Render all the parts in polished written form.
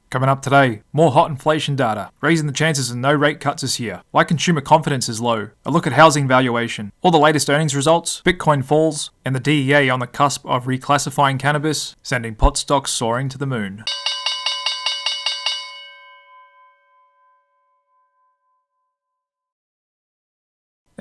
Coming up today, more hot inflation data, raising the chances of no rate cuts this year, why consumer confidence is low, a look at housing valuation, all the latest earnings results, Bitcoin falls, and the DEA on the cusp of reclassifying cannabis, sending pot stocks soaring to the moon.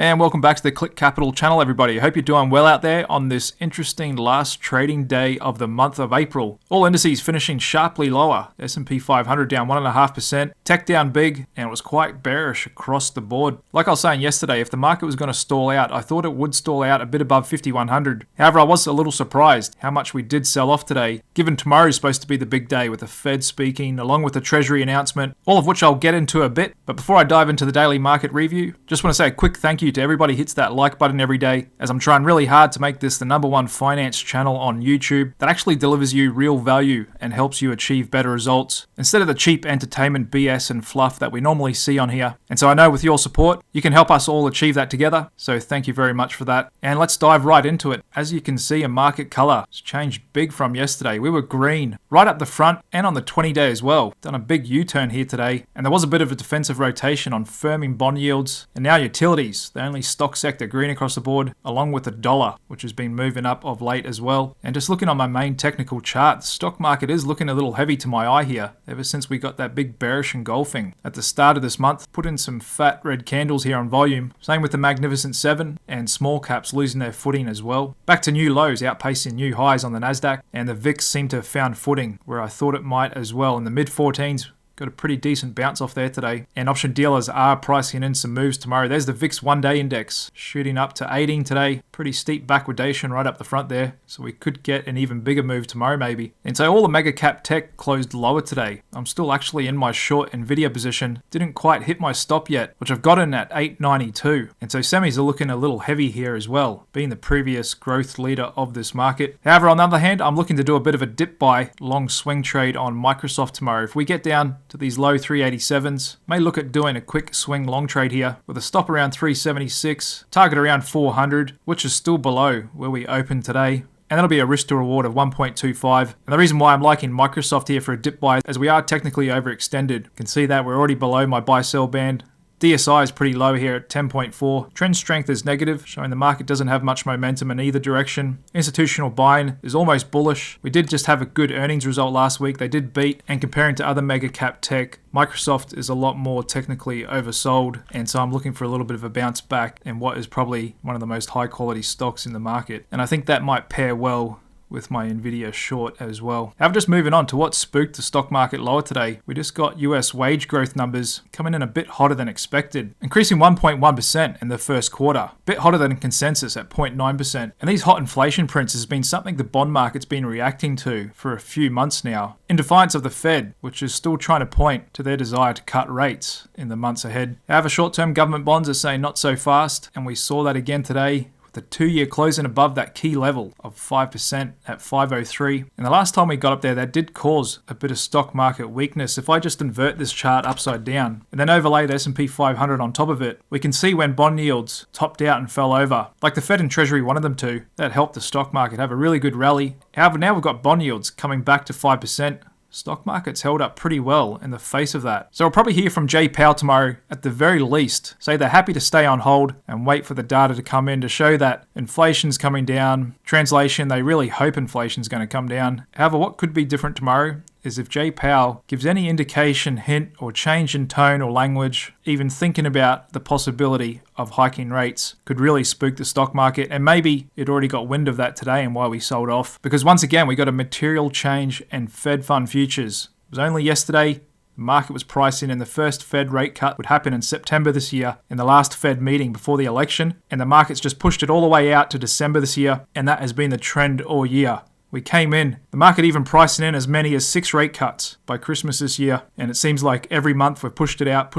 And welcome back to the Click Capital channel, everybody. I hope you're doing well out there on this interesting last trading day of the month of April. All indices finishing sharply lower. S&P 500 down 1.5%, tech down big, and it was quite bearish across the board. Like I was saying yesterday, if the market was going to stall out, I thought it would stall out a bit above 5,100. However, I was a little surprised how much we did sell off today, given tomorrow is supposed to be the big day with the Fed speaking, along with the Treasury announcement, all of which I'll get into a bit. But before I dive into the daily market review, just want to say a quick thank you to everybody who hits that like button every day, as I'm trying really hard to make this the #1 finance channel on YouTube that actually delivers you real value and helps you achieve better results instead of the cheap entertainment BS and fluff that we normally see on here. And so I know with your support, you can help us all achieve that together. So thank you very much for that. And let's dive right into it. As you can see, a market color has changed big from yesterday. We were green right up the front and on the 20-day as well. Done a big U-turn here today. And there was a bit of a defensive rotation on firming bond yields. And now utilities, the only stock sector green across the board, along with the dollar, which has been moving up of late as well. And just looking on my main technical chart, the stock market is looking a little heavy to my eye here, ever since we got that big bearish engulfing at the start of this month. Put in some fat red candles here on volume. Same with the Magnificent 7 and small caps losing their footing as well. Back to new lows, outpacing new highs on the Nasdaq, and the VIX seemed to have found footing where I thought it might as well. In the mid-14s, got a pretty decent bounce off there today. And option dealers are pricing in some moves tomorrow. There's the VIX one-day index shooting up to 18 today. Pretty steep backwardation right up the front there. So we could get an even bigger move tomorrow maybe. And so all the mega cap tech closed lower today. I'm still actually in my short NVDA position. Didn't quite hit my stop yet, which I've got in at 892. And so semis are looking a little heavy here as well, being the previous growth leader of this market. However, on the other hand, I'm looking to do a bit of a dip buy, long swing trade on Microsoft tomorrow. If we get down to these low 387s, may look at doing a quick swing long trade here with a stop around 376, target around 400, which is still below where we opened today. And that'll be a risk to reward of 1.25. And the reason why I'm liking Microsoft here for a dip buy, as we are technically overextended. You can see that we're already below my buy sell band. DSI is pretty low here at 10.4. Trend strength is negative, showing the market doesn't have much momentum in either direction. Institutional buying is almost bullish. We did just have a good earnings result last week. They did beat, and comparing to other mega cap tech, Microsoft is a lot more technically oversold, and so I'm looking for a little bit of a bounce back in what is probably one of the most high quality stocks in the market. And I think that might pair well with my NVIDIA short as well. However, just moving on to what spooked the stock market lower today, we just got US wage growth numbers coming in a bit hotter than expected, increasing 1.1% in the first quarter, a bit hotter than consensus at 0.9%. And these hot inflation prints has been something the bond market's been reacting to for a few months now, in defiance of the Fed, which is still trying to point to their desire to cut rates in the months ahead. However, short-term government bonds are saying not so fast, and we saw that again today, the 2-year closing above that key level of 5% at 503. And the last time we got up there, that did cause a bit of stock market weakness. If I just invert this chart upside down and then overlay the S&P 500 on top of it, we can see when bond yields topped out and fell over, like the Fed and Treasury wanted them to, that helped the stock market have a really good rally. However, now we've got bond yields coming back to 5%. Stock market's held up pretty well in the face of that. So we'll probably hear from Jay Powell tomorrow, at the very least, say they're happy to stay on hold and wait for the data to come in to show that inflation's coming down. Translation, they really hope inflation's going to come down. However, what could be different tomorrow is if Jay Powell gives any indication, hint, or change in tone or language, even thinking about the possibility of hiking rates, could really spook the stock market. And maybe it already got wind of that today and why we sold off. Because once again, we got a material change in Fed fund futures. It was only yesterday the market was pricing in the first Fed rate cut would happen in September this year, in the last Fed meeting before the election. And the market's just pushed it all the way out to December this year. And that has been the trend all year. We came in, the market even pricing in as many as 6 rate cuts by Christmas this year. And it seems like every month we've pushed it out,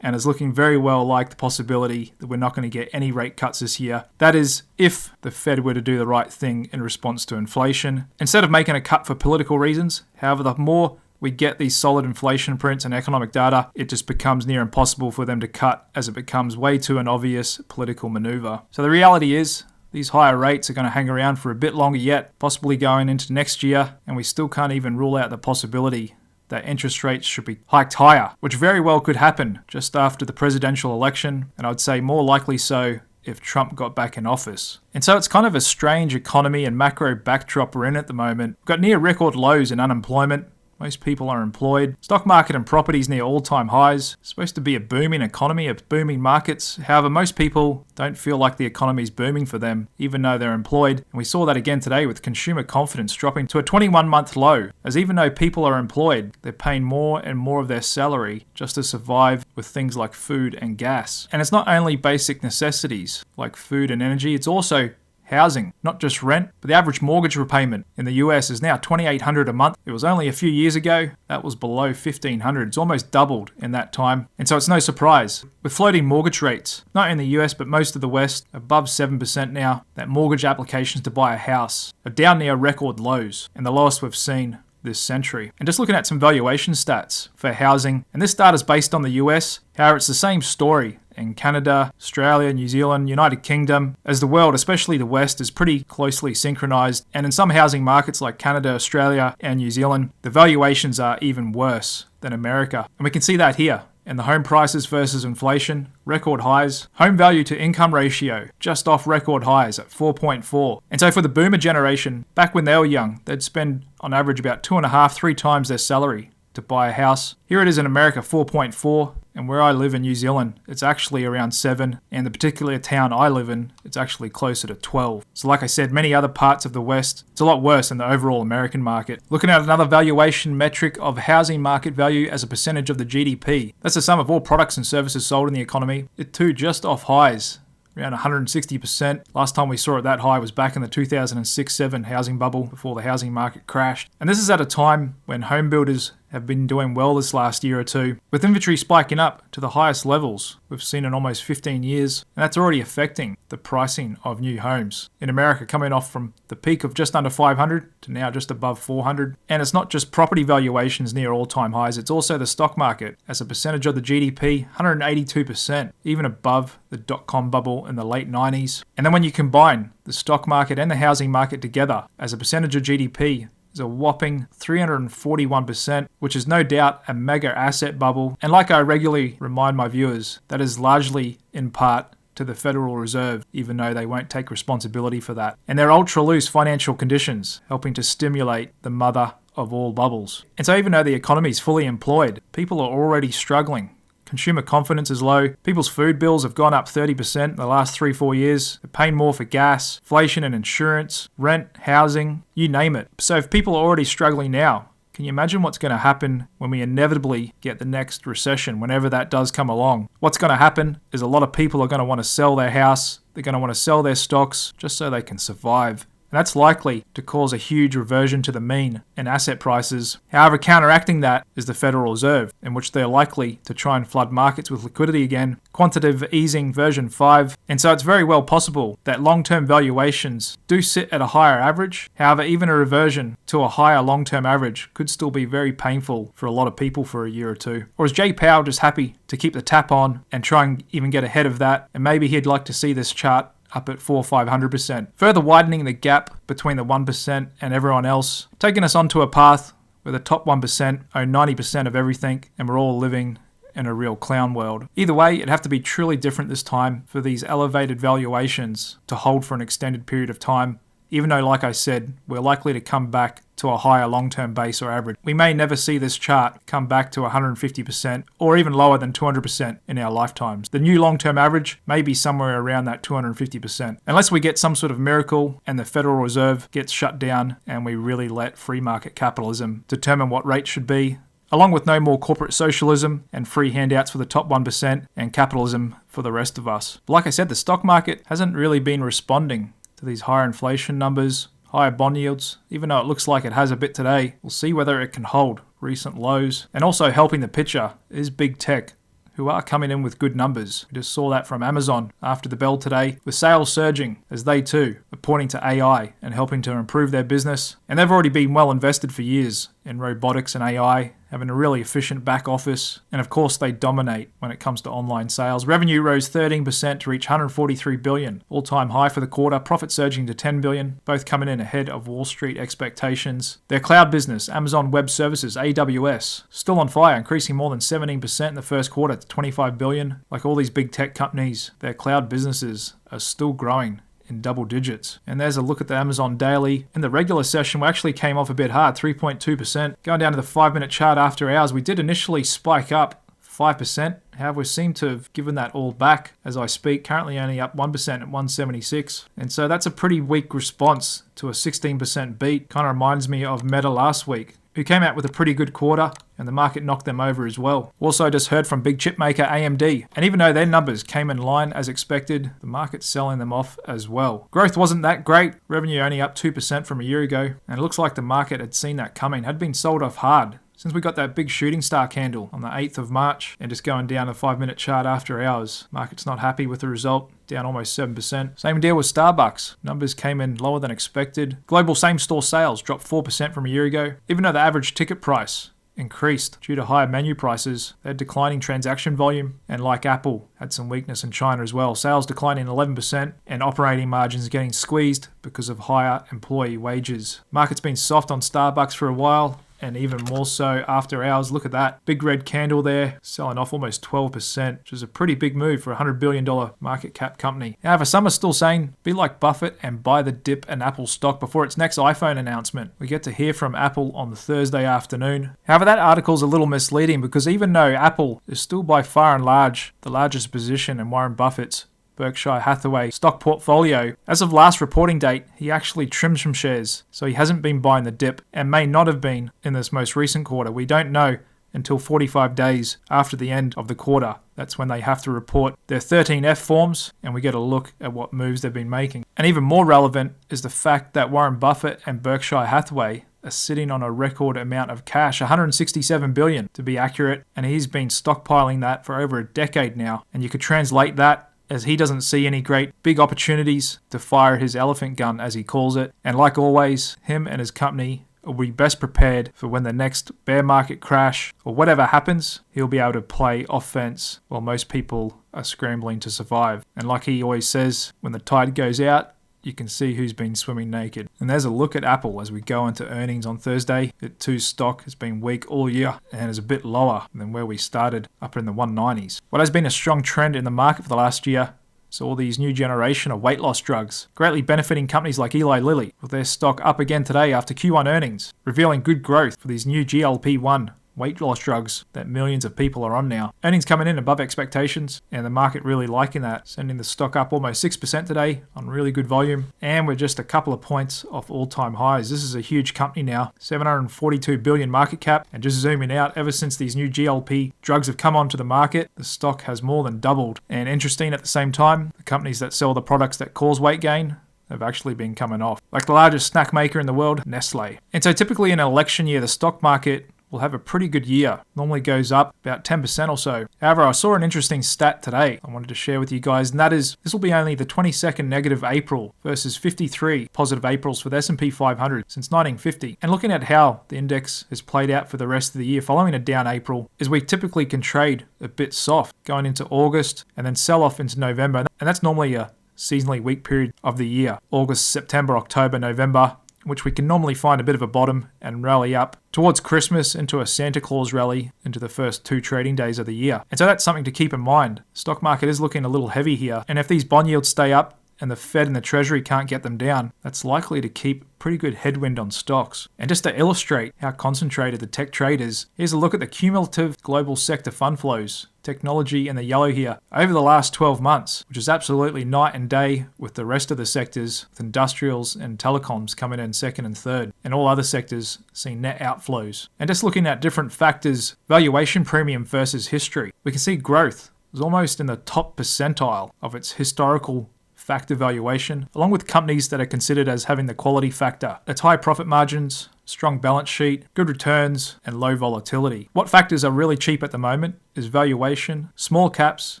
and it's looking very well like the possibility that we're not going to get any rate cuts this year. That is, if the Fed were to do the right thing in response to inflation, instead of making a cut for political reasons. However, the more we get these solid inflation prints and economic data, it just becomes near impossible for them to cut, as it becomes way too an obvious political maneuver. So the reality is, these higher rates are going to hang around for a bit longer yet, possibly going into next year, and we still can't even rule out the possibility that interest rates should be hiked higher, which very well could happen just after the presidential election, and I'd say more likely so if Trump got back in office. And so it's kind of a strange economy and macro backdrop we're in at the moment. We've got near record lows in unemployment. Most people are employed. Stock market and properties near all-time highs. It's supposed to be a booming economy, of booming markets. However, most people don't feel like the economy is booming for them, even though they're employed. And we saw that again today with consumer confidence dropping to a 21-month low, as even though people are employed, they're paying more and more of their salary just to survive with things like food and gas. And it's not only basic necessities like food and energy, it's also housing, not just rent, but the average mortgage repayment in the US is now $2,800 a month. It was only a few years ago, that was below $1,500. It's almost doubled in that time. And so it's no surprise. With floating mortgage rates, not in the US, but most of the West, above 7% now, that mortgage applications to buy a house are down near record lows, and the lowest we've seen this century. And just looking at some valuation stats for housing, and this data is based on the US, however, it's the same story in Canada, Australia, New Zealand, United Kingdom, as the world, especially the West, is pretty closely synchronized. And in some housing markets like Canada, Australia, and New Zealand, the valuations are even worse than America. And we can see that here. And the home prices versus inflation, record highs. Home value to income ratio, just off record highs at 4.4. And so for the boomer generation, back when they were young, they'd spend on average about 2.5, 3 times their salary to buy a house. Here it is in America, 4.4. And where I live in New Zealand, it's actually around 7. And the particular town I live in, it's actually closer to 12. So like I said, many other parts of the West, it's a lot worse than the overall American market. Looking at another valuation metric of housing market value as a percentage of the GDP. That's the sum of all products and services sold in the economy. It too just off highs, around 160%. Last time we saw it that high was back in the 2006-07 housing bubble before the housing market crashed. And this is at a time when home builders have been doing well this last year or two, with inventory spiking up to the highest levels we've seen in almost 15 years, and that's already affecting the pricing of new homes. In America, coming off from the peak of just under 500 to now just above 400. And it's not just property valuations near all-time highs, it's also the stock market as a percentage of the GDP, 182%, even above the dot-com bubble in the late 90s. And then when you combine the stock market and the housing market together as a percentage of GDP, is a whopping 341%, which is no doubt a mega asset bubble. And like I regularly remind my viewers, that is largely in part to the Federal Reserve, even though they won't take responsibility for that. And their ultra loose financial conditions helping to stimulate the mother of all bubbles. And so even though the economy is fully employed, people are already struggling. Consumer confidence is low. People's food bills have gone up 30% in the last 3-4 years. They're paying more for gas, inflation and insurance, rent, housing, you name it. So if people are already struggling now, can you imagine what's going to happen when we inevitably get the next recession, whenever that does come along? What's going to happen is a lot of people are going to want to sell their house. They're going to want to sell their stocks just so they can survive. And that's likely to cause a huge reversion to the mean in asset prices. However, counteracting that is the Federal Reserve, in which they're likely to try and flood markets with liquidity again, quantitative easing version 5. And so it's very well possible that long-term valuations do sit at a higher average. However, even a reversion to a higher long-term average could still be very painful for a lot of people for a year or two. Or is Jay Powell just happy to keep the tap on and try and even get ahead of that? And maybe he'd like to see this chart up at 400-500%, further widening the gap between the 1% and everyone else, taking us onto a path where the top 1% own 90% of everything and we're all living in a real clown world. Either way, it'd have to be truly different this time for these elevated valuations to hold for an extended period of time, even though, like I said, we're likely to come back to a higher long-term base or average. We may never see this chart come back to 150% or even lower than 200% in our lifetimes. The new long-term average may be somewhere around that 250%, unless we get some sort of miracle and the Federal Reserve gets shut down and we really let free market capitalism determine what rates should be, along with no more corporate socialism and free handouts for the top 1% and capitalism for the rest of us. But like I said, the stock market hasn't really been responding to these higher inflation numbers, higher bond yields, even though it looks like it has a bit today. We'll see whether it can hold recent lows. And also helping the picture is big tech, who are coming in with good numbers. We just saw that from Amazon after the bell today, with sales surging as they too are pointing to AI and helping to improve their business. And they've already been well invested for years in robotics and AI having a really efficient back office, and of course they dominate when it comes to online sales. Revenue rose 13% to reach $143 billion, all-time high for the quarter, profit surging to $10 billion, both coming in ahead of Wall Street expectations. Their cloud business, Amazon Web Services, AWS, still on fire, increasing more than 17% in the first quarter to $25 billion. Like all these big tech companies, their cloud businesses are still growing in double digits. And there's a look at the Amazon daily. In the regular session, we actually came off a bit hard, 3.2%. Going down to the 5-minute chart after hours, we did initially spike up 5%. However, we seem to have given that all back as I speak, currently only up 1% at 176. And so that's a pretty weak response to a 16% beat. Kind of reminds me of Meta last week, who came out with a pretty good quarter, and the market knocked them over as well. Also just heard from big chip maker AMD, and even though their numbers came in line as expected, the market's selling them off as well. Growth wasn't that great, revenue only up 2% from a year ago, and it looks like the market had seen that coming, had been sold off hard since we got that big shooting star candle on the 8th of March, and just going down the 5-minute chart after hours. Market's not happy with the result, down almost 7%. Same deal with Starbucks. Numbers came in lower than expected. Global same-store sales dropped 4% from a year ago, even though the average ticket price increased due to higher menu prices. They had declining transaction volume, and like Apple, had some weakness in China as well. Sales declining 11% and operating margins getting squeezed because of higher employee wages. Market's been soft on Starbucks for a while, and even more so after hours. Look at that big red candle there, selling off almost 12%, which is a pretty big move for a $100 billion market cap company. However, some are still saying be like Buffett and buy the dip in Apple stock before its next iPhone announcement. We get to hear from Apple on the Thursday afternoon. However, that article's a little misleading because even though Apple is still by far and large the largest position in Warren Buffett's Berkshire Hathaway stock portfolio, as of last reporting date, he actually trimmed some shares. So he hasn't been buying the dip and may not have been in this most recent quarter. We don't know until 45 days after the end of the quarter. That's when they have to report their 13F forms, and we get a look at what moves they've been making. And even more relevant is the fact that Warren Buffett and Berkshire Hathaway are sitting on a record amount of cash, $167 billion to be accurate, and he's been stockpiling that for over a decade now. And you could translate that as he doesn't see any great big opportunities to fire his elephant gun, as he calls it. And like always, him and his company will be best prepared for when the next bear market crash or whatever happens, he'll be able to play offense while most people are scrambling to survive. And like he always says, when the tide goes out, you can see who's been swimming naked. And there's a look at Apple as we go into earnings on Thursday. It2's stock has been weak all year and is a bit lower than where we started, up in the 190s. What has been a strong trend in the market for the last year is all these new generation of weight loss drugs, greatly benefiting companies like Eli Lilly, with their stock up again today after Q1 earnings, revealing good growth for these new GLP-1 weight loss drugs that millions of people are on now. Earnings coming in above expectations, and the market really liking that, sending the stock up almost 6% today on really good volume, and we're just a couple of points off all-time highs. This is a huge company now, $742 billion market cap, and just zooming out, ever since these new GLP drugs have come onto the market, the stock has more than doubled. And interesting at the same time, the companies that sell the products that cause weight gain have actually been coming off. Like the largest snack maker in the world, Nestle. And so typically in an election year, the stock market will have a pretty good year. Normally goes up about 10% or so. However, I saw an interesting stat today I wanted to share with you guys, and that is this will be only the 22nd negative April versus 53 positive Aprils for the S&P 500 since 1950. And looking at how the index has played out for the rest of the year following a down April, is we typically can trade a bit soft going into August and then sell off into November. And that's normally a seasonally weak period of the year. August, September, October, November, which we can normally find a bit of a bottom and rally up towards Christmas into a Santa Claus rally into the first 2 trading days of the year. And so that's something to keep in mind. Stock market is looking a little heavy here, and if these bond yields stay up and the Fed and the Treasury can't get them down, that's likely to keep pretty good headwind on stocks. And just to illustrate how concentrated the tech trade is, here's a look at the cumulative global sector fund flows, technology in the yellow here, over the last 12 months, which is absolutely night and day with the rest of the sectors, with industrials and telecoms coming in second and third, and all other sectors seeing net outflows. And just looking at different factors, valuation premium versus history, we can see growth is almost in the top percentile of its historical factor valuation, along with companies that are considered as having the quality factor. It's high profit margins, strong balance sheet, good returns, and low volatility. What factors are really cheap at the moment is valuation, small caps,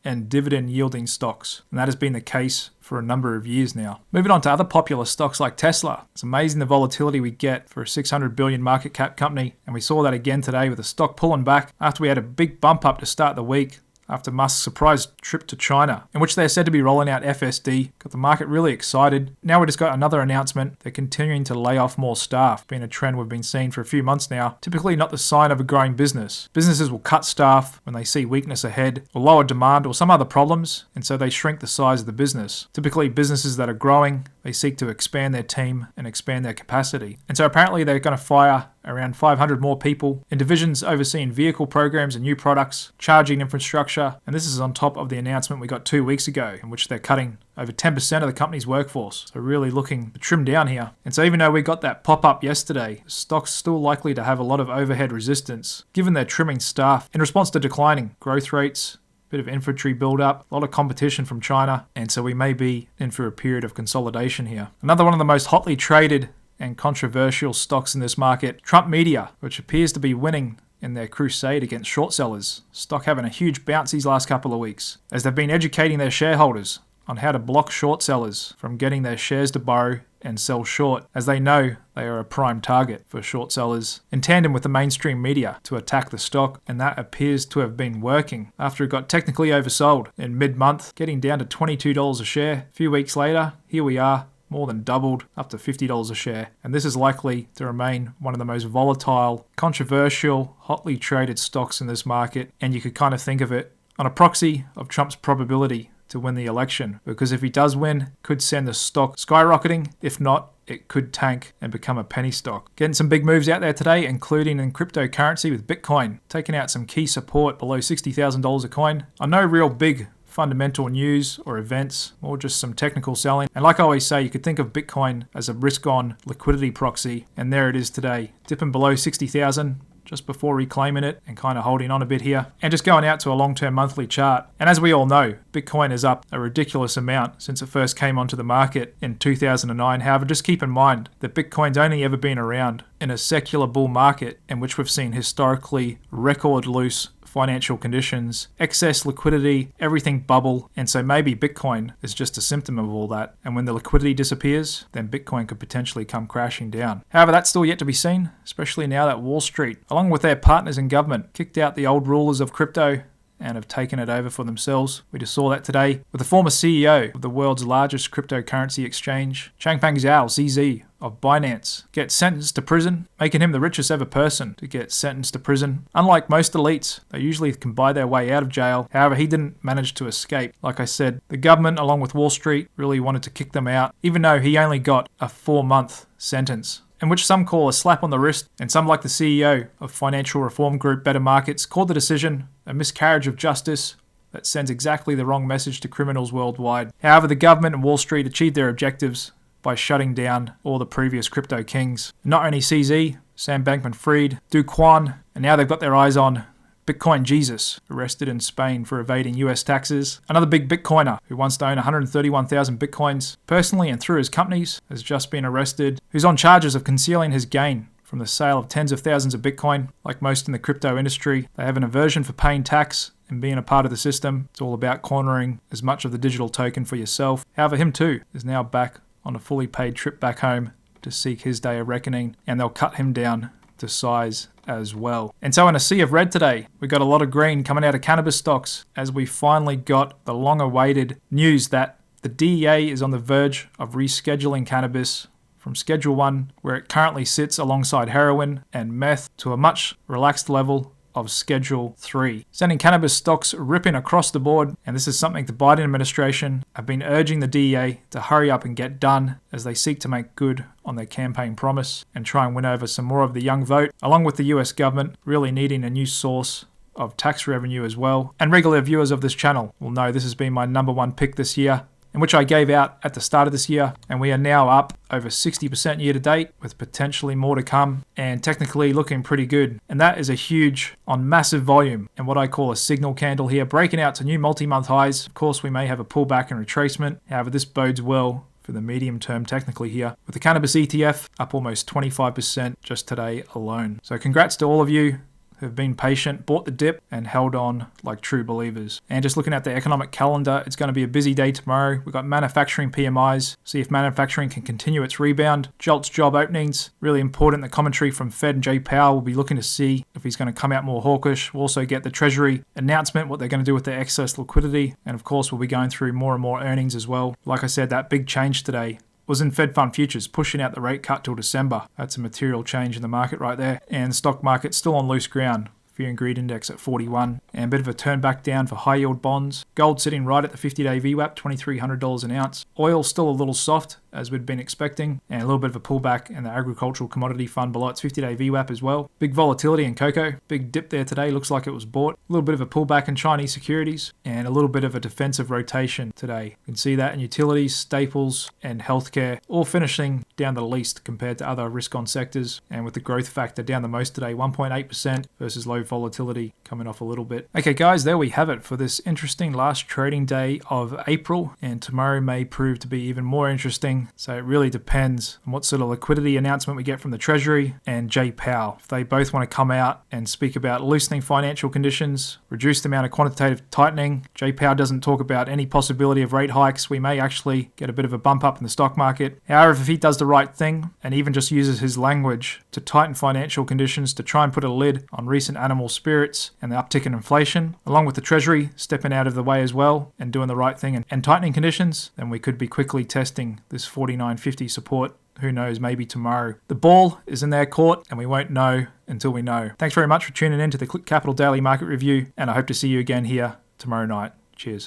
and dividend yielding stocks. And that has been the case for a number of years now. Moving on to other popular stocks like Tesla. It's amazing the volatility we get for a 600 billion market cap company. And we saw that again today with the stock pulling back after we had a big bump up to start the week, after Musk's surprise trip to China, in which they're said to be rolling out FSD, got the market really excited. Now we just got another announcement. They're continuing to lay off more staff, being a trend we've been seeing for a few months now. Typically not the sign of a growing business. Businesses will cut staff when they see weakness ahead, or lower demand, or some other problems, and so they shrink the size of the business. Typically businesses that are growing, they seek to expand their team and expand their capacity. And so apparently they're going to fire around 500 more people in divisions overseeing vehicle programs and new products, charging infrastructure, and this is on top of the announcement we got 2 weeks ago in which they're cutting over 10% of the company's workforce. So really looking to trim down here. And so even though we got that pop-up yesterday, stock's still likely to have a lot of overhead resistance given they're trimming staff in response to declining growth rates, bit of inventory build-up, a lot of competition from China, and so we may be in for a period of consolidation here. Another one of the most hotly traded and controversial stocks in this market, Trump Media, which appears to be winning in their crusade against short sellers. Stock having a huge bounce these last couple of weeks, as they've been educating their shareholders on how to block short sellers from getting their shares to borrow and sell short, as they know they are a prime target for short sellers, in tandem with the mainstream media to attack the stock, and that appears to have been working after it got technically oversold in mid-month, getting down to $22 a share. A few weeks later, here we are, more than doubled, up to $50 a share. And this is likely to remain one of the most volatile, controversial, hotly traded stocks in this market. And you could kind of think of it on a proxy of Trump's probability to win the election. Because if he does win, it could send the stock skyrocketing. If not, it could tank and become a penny stock. Getting some big moves out there today, including in cryptocurrency with Bitcoin, taking out some key support below $60,000 a coin. On no real big fundamental news or events, or just some technical selling. And like I always say, you could think of Bitcoin as a risk-on liquidity proxy, and there it is today, dipping below 60,000 just before reclaiming it and kind of holding on a bit here, and just going out to a long-term monthly chart. And as we all know, Bitcoin is up a ridiculous amount since it first came onto the market in 2009. However, just keep in mind that Bitcoin's only ever been around in a secular bull market in which we've seen historically record loose financial conditions, excess liquidity, everything bubble, and so maybe Bitcoin is just a symptom of all that. And when the liquidity disappears, then Bitcoin could potentially come crashing down. However, that's still yet to be seen, especially now that Wall Street, along with their partners in government, kicked out the old rulers of crypto and have taken it over for themselves. We just saw that today with the former CEO of the world's largest cryptocurrency exchange, Changpeng Zhao, ZZ, of Binance, get sentenced to prison, making him the richest ever person to get sentenced to prison. Unlike most elites, they usually can buy their way out of jail. However, he didn't manage to escape. Like I said, the government, along with Wall Street, really wanted to kick them out, even though he only got a 4-month sentence, in which some call a slap on the wrist, and some, like the CEO of financial reform group Better Markets, called the decision a miscarriage of justice that sends exactly the wrong message to criminals worldwide. However, the government and Wall Street achieved their objectives by shutting down all the previous crypto kings. Not only CZ, Sam Bankman-Fried, Do Kwon, and now they've got their eyes on Bitcoin Jesus, arrested in Spain for evading US taxes. Another big Bitcoiner who wants to own 131,000 Bitcoins personally and through his companies has just been arrested, who's on charges of concealing his gain from the sale of tens of thousands of Bitcoin. Like most in the crypto industry, they have an aversion for paying tax and being a part of the system. It's all about cornering as much of the digital token for yourself. However, him too is now back on a fully paid trip back home to seek his day of reckoning, and they'll cut him down to size as well. And so in a sea of red today, we got a lot of green coming out of cannabis stocks as we finally got the long-awaited news that the DEA is on the verge of rescheduling cannabis from Schedule 1, where it currently sits alongside heroin and meth, to a much relaxed level of Schedule 3, sending cannabis stocks ripping across the board. And this is something the Biden administration have been urging the DEA to hurry up and get done as they seek to make good on their campaign promise and try and win over some more of the young vote, along with the US government really needing a new source of tax revenue as well. And regular viewers of this channel will know this has been my #1 pick this year, in which I gave out at the start of this year, and we are now up over 60% year to date, with potentially more to come, and technically looking pretty good. And that is a huge on massive volume, and what I call a signal candle here, breaking out to new multi-month highs. Of course, we may have a pullback and retracement. However, this bodes well for the medium term technically here, with the cannabis ETF up almost 25% just today alone. So congrats to all of you who've been patient, bought the dip, and held on like true believers. And just looking at the economic calendar, it's going to be a busy day tomorrow. We've got manufacturing PMIs, see if manufacturing can continue its rebound. JOLTS job openings, really important. The commentary from Fed and Jay Powell will be looking to see if he's going to come out more hawkish. We'll also get the Treasury announcement, what they're going to do with their excess liquidity. And of course, we'll be going through more and more earnings as well. Like I said, that big change today was in Fed Fund futures, pushing out the rate cut till December. That's a material change in the market right there. And the stock market's still on loose ground. Fear and Greed Index at 41, and a bit of a turn back down for high yield bonds. Gold sitting right at the 50-day VWAP, $2,300 an ounce. Oil still a little soft, as we'd been expecting, and a little bit of a pullback in the agricultural commodity fund below its 50-day VWAP as well. Big volatility in cocoa, big dip there today, looks like it was bought. A little bit of a pullback in Chinese securities, and a little bit of a defensive rotation today. You can see that in utilities, staples, and healthcare, all finishing down the least compared to other risk-on sectors, and with the growth factor down the most today, 1.8% versus low volatility coming off a little bit. Okay guys, there we have it for this interesting last trading day of April, and tomorrow may prove to be even more interesting. So it really depends on what sort of liquidity announcement we get from the Treasury and Jay Powell. If they both want to come out and speak about loosening financial conditions, reduce the amount of quantitative tightening, Jay Powell doesn't talk about any possibility of rate hikes, we may actually get a bit of a bump up in the stock market. However, if he does the right thing and even just uses his language to tighten financial conditions to try and put a lid on recent animal spirits and the uptick in inflation, along with the Treasury stepping out of the way as well and doing the right thing and tightening conditions, then we could be quickly testing this 49.50 support. Who knows, maybe tomorrow. The ball is in their court and we won't know until we know. Thanks very much for tuning in to the Click Capital Daily Market Review, and I hope to see you again here tomorrow night. Cheers.